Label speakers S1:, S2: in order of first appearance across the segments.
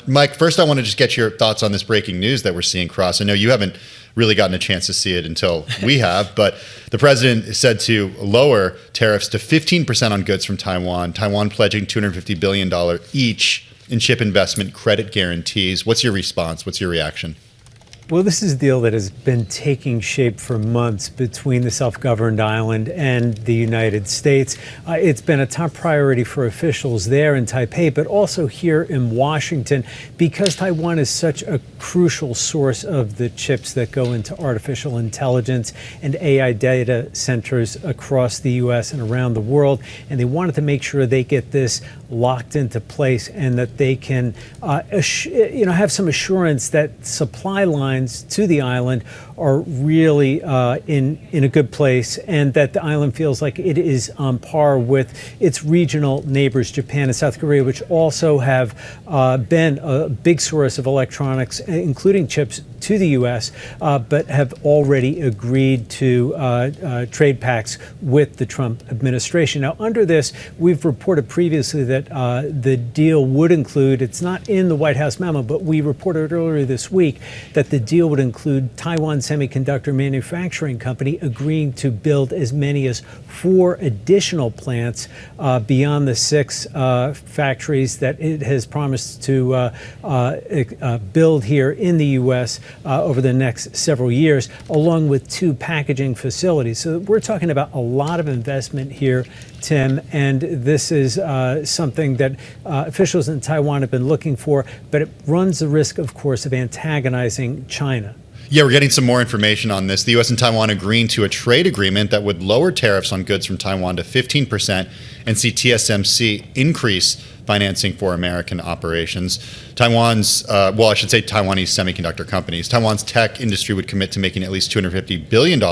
S1: Mike, first I want to just get your thoughts on this breaking news that we're seeing cross. I know you haven't really gotten a chance to see it until we have, but the president is said to lower tariffs to 15% on goods from Taiwan, Taiwan pledging $250 billion each in chip investment credit guarantees. What's your response? What's your reaction?
S2: Well, this is a deal that has been taking shape for months between the self-governed island and the United States. It's been a top priority for officials there in Taipei, but also here in Washington, because Taiwan is such a crucial source of the chips that go into artificial intelligence and AI data centers across the U.S. and around the world. And they wanted to make sure they get this locked into place and that they can have some assurance that supply lines to the island are really in a good place, and that the island feels like it is on par with its regional neighbors, Japan and South Korea, which also have been a big source of electronics, including chips, to the U.S., but have already agreed to trade pacts with the Trump administration. Now, under this, we've reported previously that the deal would include, it's not in the White House memo, but we reported earlier this week that the deal would include Taiwan Semiconductor Manufacturing Company agreeing to build as many as 4 additional plants beyond the 6 factories that it has promised to build here in the U.S. Over the next several years, along with 2 packaging facilities. So we're talking about a lot of investment here, Tim, and this is something that officials in Taiwan have been looking for, but it runs the risk, of course, of antagonizing China.
S1: Yeah, we're getting some more information on this. The U.S. and Taiwan agreeing to a trade agreement that would lower tariffs on goods from Taiwan to 15% and see TSMC increase financing for American operations. Taiwanese semiconductor companies. Taiwan's tech industry would commit to making at least $250 billion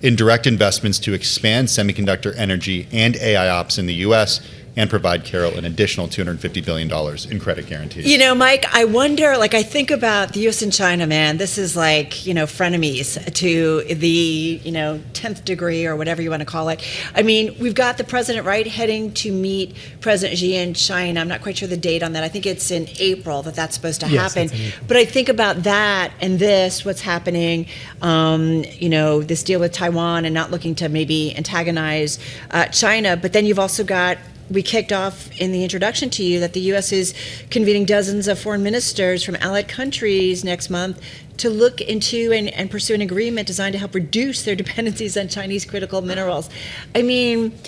S1: in direct investments to expand semiconductor energy and AI ops in the U.S., and provide Carol an additional $250 billion in credit guarantees.
S3: You know, Mike, I wonder, I think about the U.S. and China, man. This is frenemies to the, 10th degree or whatever you want to call it. I mean, we've got the president, right, heading to meet President Xi in China. I'm not quite sure the date on that. I think it's in April that's supposed to happen. But I think about that and what's happening, this deal with Taiwan and not looking to maybe antagonize China. But then you've also got, we kicked off in the introduction to you that the U.S. is convening dozens of foreign ministers from allied countries next month to look into and pursue an agreement designed to help reduce their dependencies on Chinese critical minerals. I mean,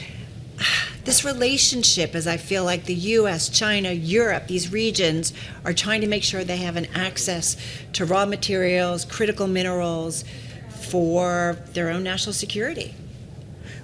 S3: this relationship, as I feel like the U.S., China, Europe, these regions are trying to make sure they have an access to raw materials, critical minerals for their own national security.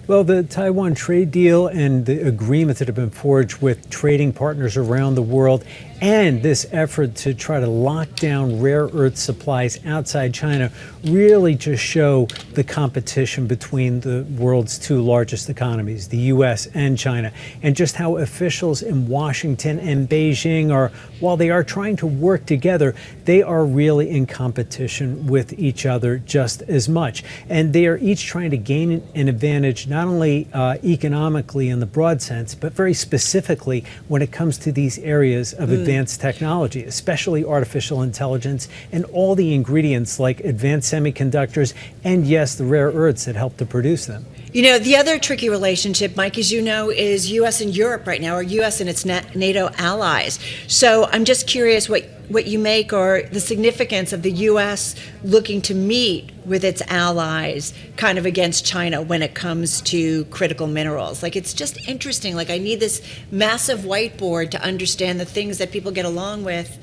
S2: Well, the Taiwan trade deal and the agreements that have been forged with trading partners around the world, and this effort to try to lock down rare earth supplies outside China really just show the competition between the world's 2 largest economies, the U.S. and China, and just how officials in Washington and Beijing are, while they are trying to work together, they are really in competition with each other just as much. And they are each trying to gain an advantage, not only economically in the broad sense, but very specifically when it comes to these areas of advanced technology, especially artificial intelligence and all the ingredients like advanced semiconductors and, yes, the rare earths that help to produce them.
S3: You know, the other tricky relationship, Mike, as you know, is U.S. and Europe right now, or U.S. and its NATO allies. So I'm just curious what you make, or the significance of the U.S. looking to meet with its allies kind of against China when it comes to critical minerals. It's just interesting. I need this massive whiteboard to understand the things that people get along with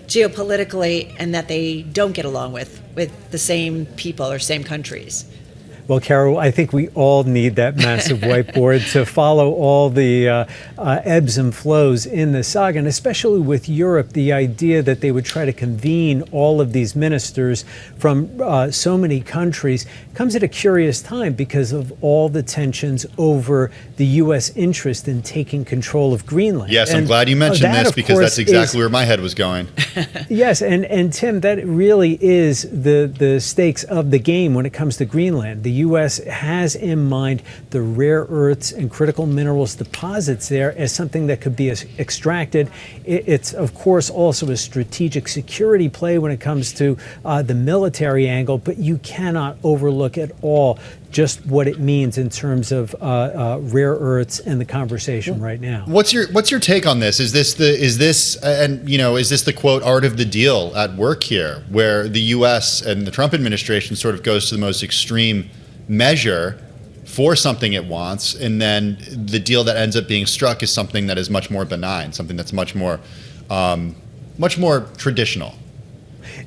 S3: geopolitically and that they don't get along with the same people or same countries.
S2: Well, Carol, I think we all need that massive whiteboard to follow all the ebbs and flows in the saga, and especially with Europe, the idea that they would try to convene all of these ministers from so many countries comes at a curious time because of all the tensions over the U.S. interest in taking control of Greenland.
S1: Yes,
S2: and
S1: I'm glad you mentioned this because that's exactly where my head was going.
S2: Yes, and Tim, that really is the stakes of the game when it comes to Greenland. The U.S. has in mind the rare earths and critical minerals deposits there as something that could be extracted. It's, of course, also a strategic security play when it comes to the military angle, but you cannot overlook at all just what it means in terms of rare earths and the conversation right now.
S1: What's your take on this? Is this the quote art of the deal at work here, where the U.S. and the Trump administration sort of goes to the most extreme measure for something it wants, and then the deal that ends up being struck is something that is much more benign, something that's much more traditional?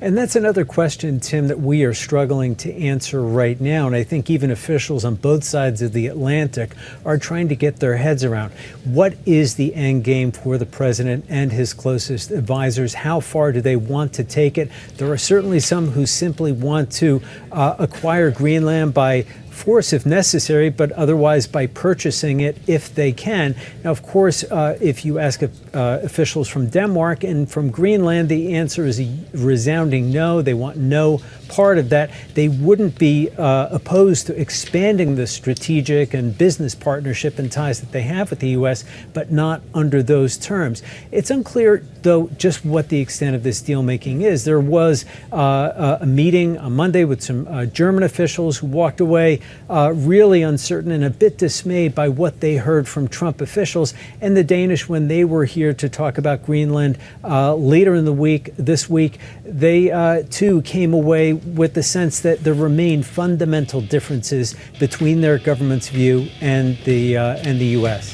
S2: And that's another question, Tim, that we are struggling to answer right now. And I think even officials on both sides of the Atlantic are trying to get their heads around what is the end game for the president and his closest advisors? How far do they want to take it? There are certainly some who simply want to acquire Greenland by force if necessary, but otherwise by purchasing it if they can. Now, of course, if you ask officials from Denmark and from Greenland, the answer is a resounding no. They want no part of that. They wouldn't be opposed to expanding the strategic and business partnership and ties that they have with the U.S., but not under those terms. It's unclear, though, just what the extent of this deal making is. There was a meeting on Monday with some German officials who walked away really uncertain and a bit dismayed by what they heard from Trump officials, and the Danish, when they were here to talk about Greenland later in the week, this week, they too came away with the sense that there remain fundamental differences between their government's view and the U.S.